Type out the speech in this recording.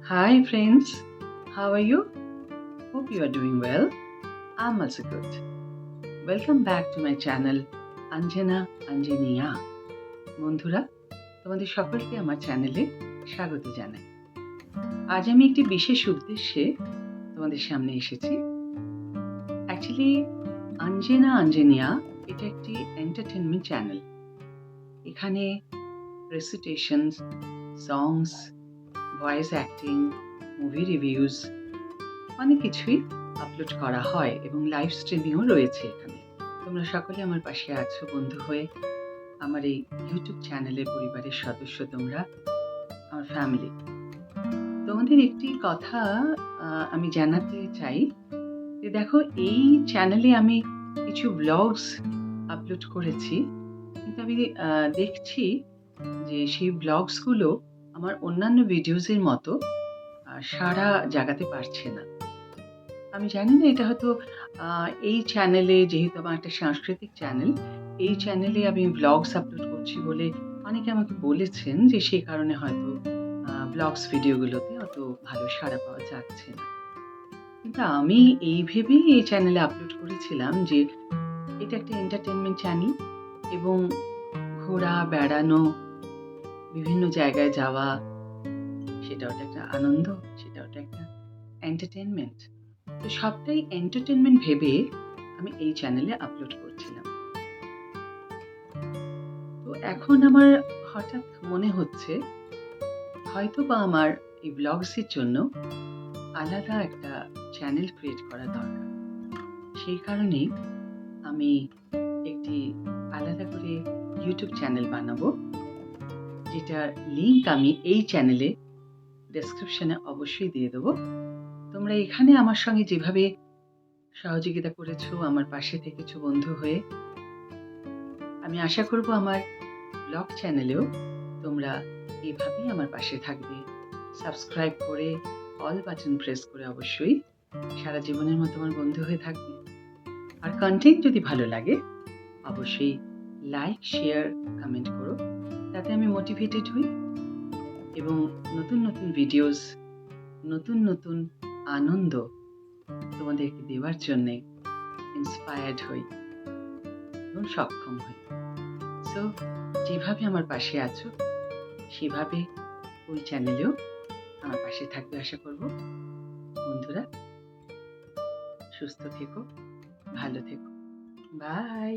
Hi, friends. How are you? Hope you are doing well. I'm also good. Welcome back to my channel, Anjana Anjaniya. বন্ধুরা, তোমাদের সকলকে আমার চ্যানেলে স্বাগত জানাই। আজ আমি একটি বিশেষ উদ্দেশ্যে তোমাদের সামনে এসেছি। অ্যাকচুয়ালি আঞ্জনা আঞ্জনিয়া এটা একটি এন্টারটেনমেন্ট চ্যানেল। এখানে রেসিটেশনস, সংস, ভয়েস অ্যাক্টিং, মুভি রিভিউজ অনেক কিছুই আপলোড করা হয় এবং লাইভ স্ট্রিমিংও রয়েছে এখানে। তোমরা সকলে আমার পাশে আছো বন্ধু হয়ে। আমার এই ইউটিউব চ্যানেলের পরিবারের সদস্য তোমরা, আমার ফ্যামিলি। তোমাদের একটি কথা আমি জানাতে চাই যে দেখো, এই চ্যানেলে আমি কিছু ব্লগস আপলোড করেছি, কিন্তু আমি দেখছি যে সেই ব্লগসগুলো আমার অন্যান্য ভিডিওসের মতো সাড়া জাগাতে পারছে না। আমি জানি না, এটা হয়তো এই চ্যানেলে, যেহেতু আমার একটা সাংস্কৃতিক চ্যানেল, এই চ্যানেলে আমি ভ্লগস আপলোড করছি বলে অনেকে আমাকে বলেছেন যে সেই কারণে হয়তো ভ্লগস ভিডিওগুলোতে অত ভালো সাড়া পাওয়া যাচ্ছে না। কিন্তু আমি এই ভেবেই এই চ্যানেলে আপলোড করেছিলাম যে এটা একটা এন্টারটেনমেন্ট চ্যানেল এবং ঘোরা, বেড়ানো, বিভিন্ন জায়গায় যাওয়া, সেটাও একটা আনন্দ, সেটাও একটা এন্টারটেনমেন্ট। তো সবটাই এন্টারটেনমেন্ট ভেবে আমি এই চ্যানেলে আপলোড করছিলাম। তো এখন আমার হঠাৎ মনে হচ্ছে হয়তোবা আমার এই ব্লগসের জন্য আলাদা একটা চ্যানেল ক্রিয়েট করা দরকার। সেই কারণেই আমি একটি আলাদা করে ইউটিউব চ্যানেল বানাবো, যেটার লিংক আমি এই চ্যানেলে ডেসক্রিপশনে অবশ্যই দিয়ে দেবো। তোমরা এখানে আমার সঙ্গে যেভাবে সহযোগিতা করেছো, আমার পাশে থেকেছো বন্ধু হয়ে, আমি আশা করব আমার ব্লগ চ্যানেলেও তোমরা এভাবেই আমার পাশে থাকবে। সাবস্ক্রাইব করে অল বাটন প্রেস করে অবশ্যই সারা জীবনের মতো আমার বন্ধু হয়ে থাকবে। আর কন্টেন্ট যদি ভালো লাগে অবশ্যই লাইক, শেয়ার, কমেন্ট করো, তাতে আমি মোটিভেটেড হই এবং নতুন নতুন ভিডিওস, নতুন নতুন আনন্দ তোমাদেরকে দেওয়ার জন্যে ইন্সপায়ার্ড হই এবং সক্ষম হই। সো যেভাবে আমার পাশে আছো সেভাবে ওই চ্যানেলেও আমার পাশে থাকবে আশা করব। বন্ধুরা, সুস্থ থেকো, ভালো থেকো। বাই।